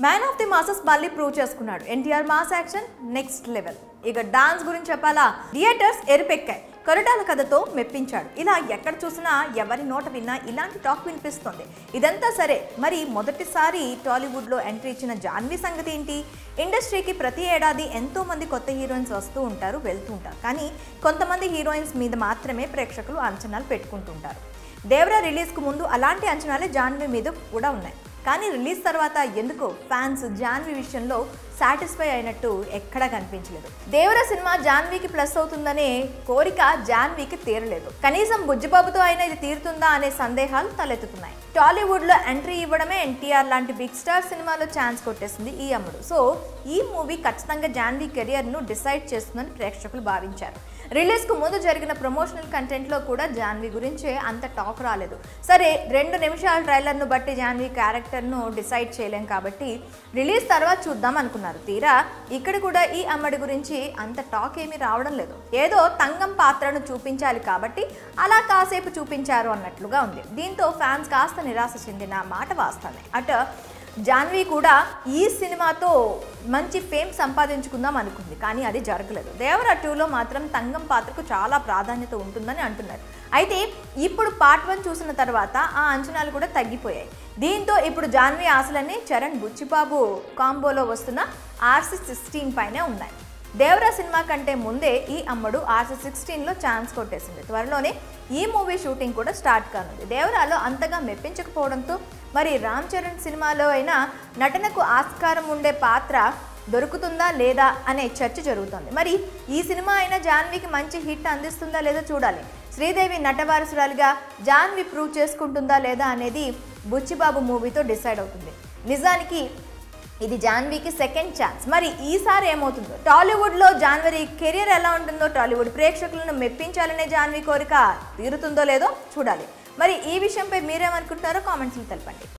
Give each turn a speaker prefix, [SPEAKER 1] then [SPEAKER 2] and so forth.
[SPEAKER 1] Man of the masses మళ్ళీ prove చేసుకున్నాడు. NTR mass action next level. ఇక డాన్స్ గురించి చెప్పాలా, థియేటర్స్ ఎరుపెక్కాయి. కొరటాల కథతో మెప్పించాడు. ఇలా ఎక్కడ చూసినా ఎవరి నోట విన్నా ఇలాంటి టాక్ వినిపిస్తుంది. ఇదంతా సరే, మరి మొదటిసారి టాలీవుడ్లో ఎంట్రీ ఇచ్చిన జాన్వీ సంగతి ఏంటి? ఇండస్ట్రీకి ప్రతి ఏడాది ఎంతో మంది కొత్త హీరోయిన్స్ వస్తూ ఉంటారు, వెళ్తూ ఉంటారు. కానీ కొంతమంది హీరోయిన్స్ మీద మాత్రమే ప్రేక్షకులు అంచనాలు పెట్టుకుంటుంటారు. దేవరా రిలీజ్కు ముందు అలాంటి అంచనాలే జాన్వీ మీద కూడా ఉన్నాయి. కానీ రిలీజ్ తర్వాత ఎందుకో ఫ్యాన్స్ జాన్వీ విషయంలో సాటిస్ఫై అయినట్టు ఎక్కడా కనిపించలేదు. దేవరా సినిమా జాన్వీకి ప్లస్ అవుతుందనే కోరిక జాన్వీకి తీరలేదు. కనీసం బుజ్జిబాబుతో అయినా ఇది తీరుతుందా అనే సందేహాలు తలెత్తుతున్నాయి. టాలీవుడ్లో ఎంట్రీ ఇవ్వడమే ఎన్టీఆర్ లాంటి బిగ్ స్టార్ సినిమాలో ఛాన్స్ కొట్టేసింది ఈ అమ్ముడు. సో ఈ మూవీ ఖచ్చితంగా జాన్వీ కెరియర్ను డిసైడ్ చేస్తుందని ప్రేక్షకులు భావించారు. రిలీజ్కు ముందు జరిగిన ప్రమోషనల్ కంటెంట్లో కూడా జాన్వీ గురించే అంత టాక్ రాలేదు. సరే, 2 నిమిషాల ట్రైలర్ను బట్టి జాన్వీ క్యారెక్టర్ను డిసైడ్ చేయలేం కాబట్టి రిలీజ్ తర్వాత చూద్దాం అనుకున్నారు. తీరా ఇక్కడ కూడా ఈ అమ్మడి గురించి అంత టాక్ ఏమీ రావడం లేదు. ఏదో తంగం పాత్రను చూపించాలి కాబట్టి అలా కాసేపు చూపించారు అన్నట్లుగా ఉంది. దీంతో ఫ్యాన్స్ కాస్త నిరాశ చెందిన మాట వాస్తవమే. అటు జాన్వీ కూడా ఈ సినిమాతో మంచి ఫేమ్ సంపాదించుకుందాం అనుకుంది, కానీ అది జరగలేదు. దేవరా 2లో మాత్రం తంగం పాత్రకు చాలా ప్రాధాన్యత ఉంటుందని అంటున్నారు. అయితే ఇప్పుడు పార్ట్ 1 చూసిన తర్వాత ఆ అంచనాలు కూడా తగ్గిపోయాయి. దీంతో ఇప్పుడు జాన్వీ ఆశలన్నీ చరణ్ బుచ్చిబాబు కాంబోలో వస్తున్న RC16 పైనే ఉన్నాయి. దేవరా సినిమా కంటే ముందే ఈ అమ్మడు RC16లో ఛాన్స్ కొట్టేసింది. త్వరలోనే ఈ మూవీ షూటింగ్ కూడా స్టార్ట్ కానుంది. దేవరాలో అంతగా మెప్పించకపోవడంతో మరి రామ్ చరణ్ సినిమాలో అయినా నటనకు ఆస్కారం ఉండే పాత్ర దొరుకుతుందా లేదా అనే చర్చ జరుగుతుంది. మరి ఈ సినిమా అయినా జాన్వీకి మంచి హిట్ అందిస్తుందా లేదో చూడాలి. శ్రీదేవి నటవారసురాలుగా జాన్వీ ప్రూవ్ చేసుకుంటుందా లేదా అనేది బుచ్చిబాబు మూవీతో డిసైడ్ అవుతుంది. నిజానికి ఇది జాన్వీకి సెకండ్ ఛాన్స్. మరి ఈసారి ఏమవుతుందో, టాలీవుడ్లో జాన్వీ కెరియర్ ఎలా ఉంటుందో, టాలీవుడ్ ప్రేక్షకులను మెప్పించాలనే జాన్వీ కోరిక తీరుతుందో లేదో చూడాలి. మరి ఈ విషయంపై మీరేమనుకుంటారో కామెంట్స్లో తెలపండి.